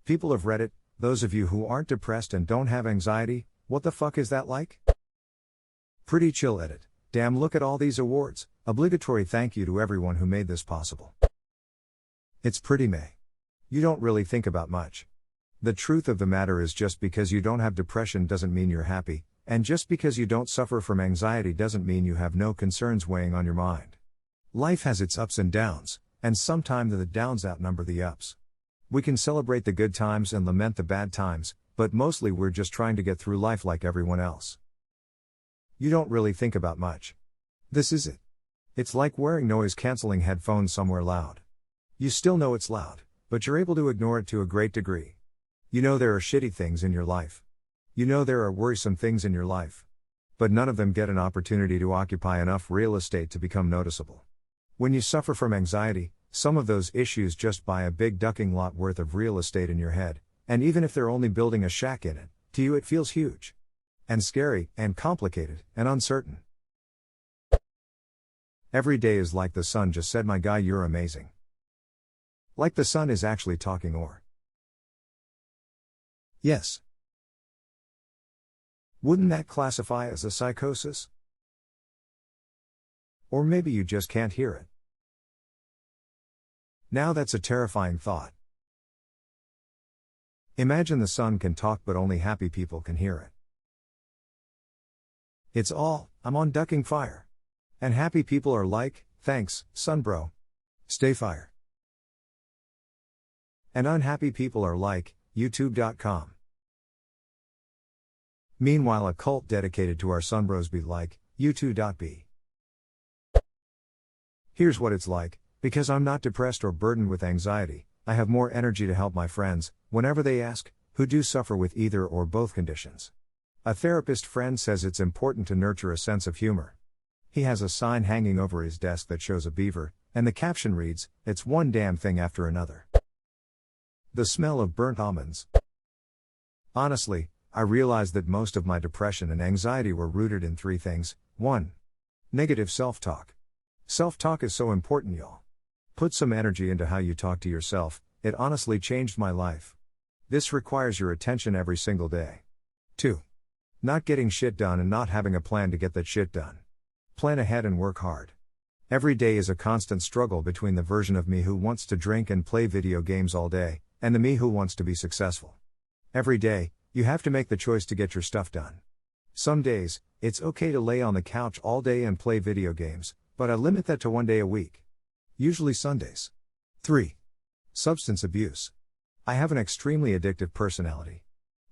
People of Reddit, those of you who aren't depressed and don't have anxiety, what the fuck is that like? Pretty chill edit. Damn, look at all these awards. Obligatory thank you to everyone who made this possible. It's pretty meh. You don't really think about much. The truth of the matter is, just because you don't have depression doesn't mean you're happy, and just because you don't suffer from anxiety doesn't mean you have no concerns weighing on your mind. Life has its ups and downs, and sometimes the downs outnumber the ups. We can celebrate the good times and lament the bad times, but mostly we're just trying to get through life like everyone else. You don't really think about much. This is it. It's like wearing noise-canceling headphones somewhere loud. You still know it's loud, but you're able to ignore it to a great degree. You know there are shitty things in your life. You know there are worrisome things in your life. But none of them get an opportunity to occupy enough real estate to become noticeable. When you suffer from anxiety, some of those issues just buy a big ducking lot worth of real estate in your head, and even if they're only building a shack in it, to you it feels huge. And scary, and complicated, and uncertain. Every day is like the sun just said, "My guy, you're amazing." Like the sun is actually talking, or yes. Wouldn't that classify as a psychosis? Or maybe you just can't hear it. Now that's a terrifying thought. Imagine the sun can talk but only happy people can hear it. It's all, "I'm on ducking fire." And happy people are like, "Thanks, sun bro. Stay fire." And unhappy people are like, YouTube.com. Meanwhile, a cult dedicated to our sunbros be like, U2.B. Here's what it's like: because I'm not depressed or burdened with anxiety, I have more energy to help my friends, whenever they ask, who do suffer with either or both conditions. A therapist friend says it's important to nurture a sense of humor. He has a sign hanging over his desk that shows a beaver, and the caption reads, "It's one damn thing after another." The smell of burnt almonds. Honestly, I realized that most of my depression and anxiety were rooted in three things. 1. Negative self-talk. Self-talk is so important, y'all. Put some energy into how you talk to yourself. It honestly changed my life. This requires your attention every single day. 2. Not getting shit done and not having a plan to get that shit done. Plan ahead and work hard. Every day is a constant struggle between the version of me who wants to drink and play video games all day, and the me who wants to be successful. Every day, you have to make the choice to get your stuff done. Some days, it's okay to lay on the couch all day and play video games, but I limit that to one day a week. Usually Sundays. 3. Substance abuse. I have an extremely addictive personality.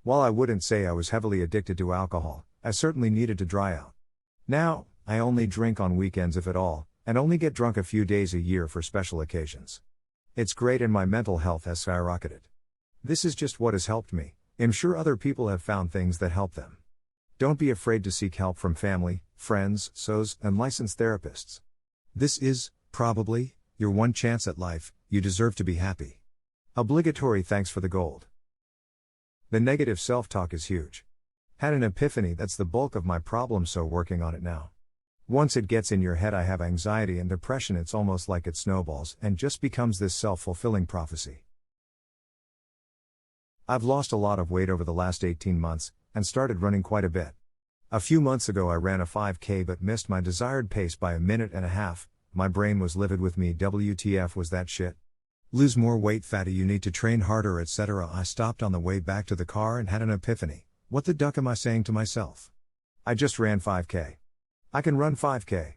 While I wouldn't say I was heavily addicted to alcohol, I certainly needed to dry out. Now, I only drink on weekends if at all, and only get drunk a few days a year for special occasions. It's great and my mental health has skyrocketed. This is just what has helped me. I'm sure other people have found things that help them. Don't be afraid to seek help from family, friends, SOs, and licensed therapists. This is, probably, your one chance at life. You deserve to be happy. Obligatory thanks for the gold. The negative self-talk is huge. Had an epiphany that's the bulk of my problem, so working on it now. Once it gets in your head I have anxiety and depression, it's almost like it snowballs and just becomes this self-fulfilling prophecy. I've lost a lot of weight over the last 18 months, and started running quite a bit. A few months ago I ran a 5K but missed my desired pace by a minute and a half. My brain was livid with me. WTF was that shit? Lose more weight, fatty, you need to train harder, etc. I stopped on the way back to the car and had an epiphany. What the duck am I saying to myself? I just ran 5K. I can run 5K.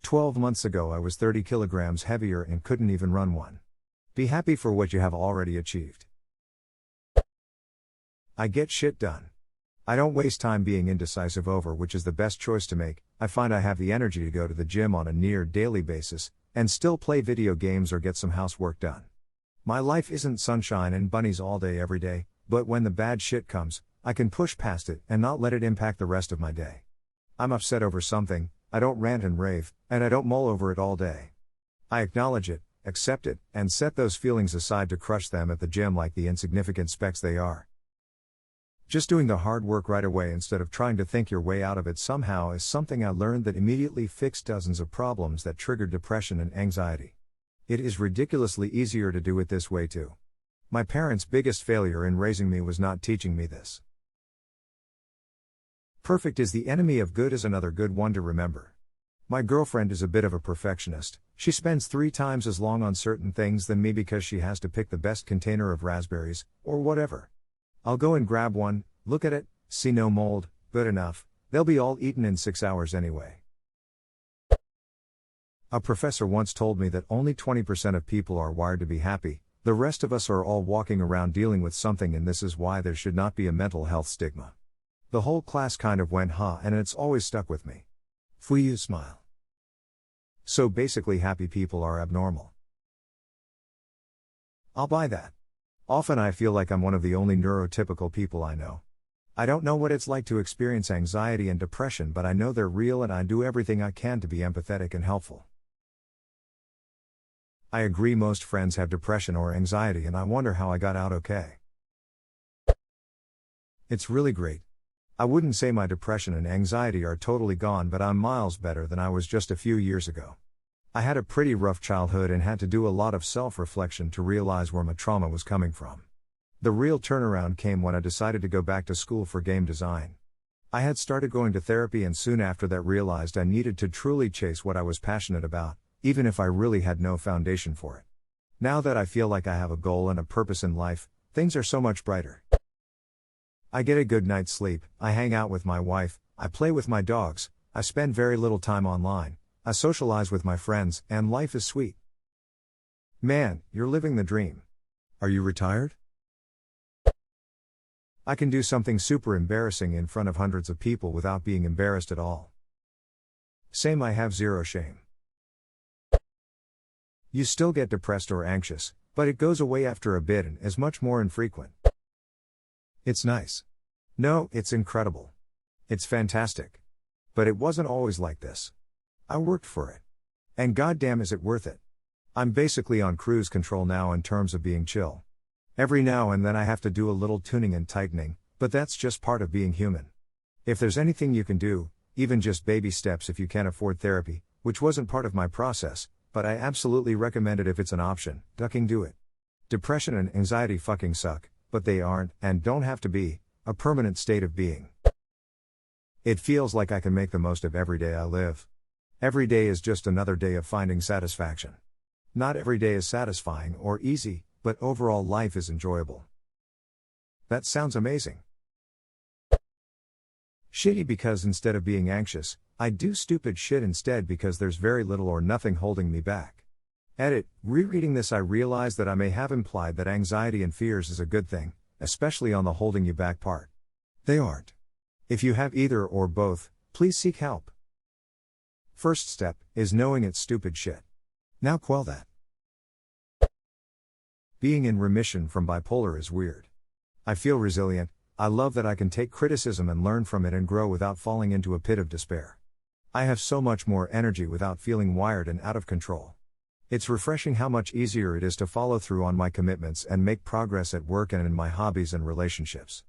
12 months ago I was 30 kilograms heavier and couldn't even run one. Be happy for what you have already achieved. I get shit done. I don't waste time being indecisive over which is the best choice to make. I find I have the energy to go to the gym on a near daily basis, and still play video games or get some housework done. My life isn't sunshine and bunnies all day every day, but when the bad shit comes, I can push past it and not let it impact the rest of my day. I'm upset over something, I don't rant and rave, and I don't mull over it all day. I acknowledge it, accept it, and set those feelings aside to crush them at the gym like the insignificant specks they are. Just doing the hard work right away instead of trying to think your way out of it somehow is something I learned that immediately fixed dozens of problems that triggered depression and anxiety. It is ridiculously easier to do it this way too. My parents' biggest failure in raising me was not teaching me this. Perfect is the enemy of good is another good one to remember. My girlfriend is a bit of a perfectionist. She spends 3 times as long on certain things than me because she has to pick the best container of raspberries, or whatever. I'll go and grab one, look at it, see no mold, good enough, they'll be all eaten in 6 hours anyway. A professor once told me that only 20% of people are wired to be happy, the rest of us are all walking around dealing with something, and this is why there should not be a mental health stigma. The whole class kind of went ha, and it's always stuck with me. Fuyu smile. So basically happy people are abnormal. I'll buy that. Often I feel like I'm one of the only neurotypical people I know. I don't know what it's like to experience anxiety and depression, but I know they're real and I do everything I can to be empathetic and helpful. I agree, most friends have depression or anxiety and I wonder how I got out okay. It's really great. I wouldn't say my depression and anxiety are totally gone, but I'm miles better than I was just a few years ago. I had a pretty rough childhood and had to do a lot of self-reflection to realize where my trauma was coming from. The real turnaround came when I decided to go back to school for game design. I had started going to therapy and soon after that realized I needed to truly chase what I was passionate about, even if I really had no foundation for it. Now that I feel like I have a goal and a purpose in life, things are so much brighter. I get a good night's sleep, I hang out with my wife, I play with my dogs, I spend very little time online, I socialize with my friends, and life is sweet. Man, you're living the dream. Are you retired? I can do something super embarrassing in front of hundreds of people without being embarrassed at all. Same, I have zero shame. You still get depressed or anxious, but it goes away after a bit and is much more infrequent. It's nice. No, it's incredible. It's fantastic. But it wasn't always like this. I worked for it. And goddamn is it worth it. I'm basically on cruise control now in terms of being chill. Every now and then I have to do a little tuning and tightening, but that's just part of being human. If there's anything you can do, even just baby steps if you can't afford therapy, which wasn't part of my process, but I absolutely recommend it if it's an option, ducking do it. Depression and anxiety fucking suck, but they aren't, and don't have to be, a permanent state of being. It feels like I can make the most of every day I live. Every day is just another day of finding satisfaction. Not every day is satisfying or easy, but overall life is enjoyable. That sounds amazing. Shitty because instead of being anxious, I do stupid shit instead because there's very little or nothing holding me back. Edit, rereading this I realize that I may have implied that anxiety and fears is a good thing, especially on the holding you back part. They aren't. If you have either or both, please seek help. First step is knowing it's stupid shit. Now quell that. Being in remission from bipolar is weird. I feel resilient, I love that I can take criticism and learn from it and grow without falling into a pit of despair. I have so much more energy without feeling wired and out of control. It's refreshing how much easier it is to follow through on my commitments and make progress at work and in my hobbies and relationships.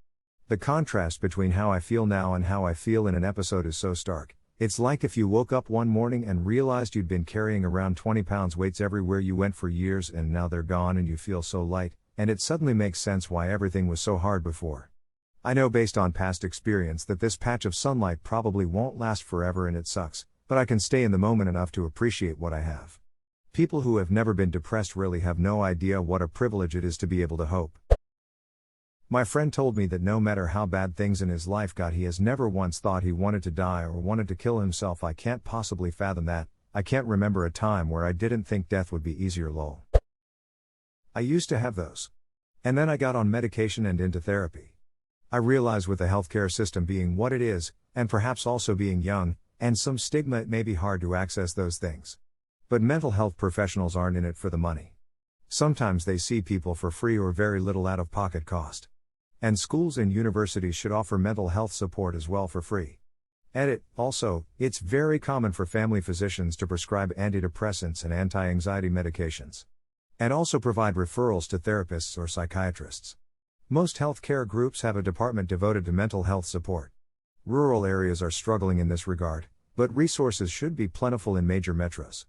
The contrast between how I feel now and how I feel in an episode is so stark. It's like if you woke up one morning and realized you'd been carrying around 20 pounds weights everywhere you went for years and now they're gone and you feel so light, and it suddenly makes sense why everything was so hard before. I know based on past experience that this patch of sunlight probably won't last forever and it sucks, but I can stay in the moment enough to appreciate what I have. People who have never been depressed really have no idea what a privilege it is to be able to hope. My friend told me that no matter how bad things in his life got, he has never once thought he wanted to die or wanted to kill himself. I can't possibly fathom that. I can't remember a time where I didn't think death would be easier, lol. I used to have those. And then I got on medication and into therapy. I realize with the healthcare system being what it is, and perhaps also being young, and some stigma, it may be hard to access those things. But mental health professionals aren't in it for the money. Sometimes they see people for free or very little out-of-pocket cost. And schools and universities should offer mental health support as well for free. Edit, also, it's very common for family physicians to prescribe antidepressants and anti-anxiety medications. And also provide referrals to therapists or psychiatrists. Most healthcare groups have a department devoted to mental health support. Rural areas are struggling in this regard, but resources should be plentiful in major metros.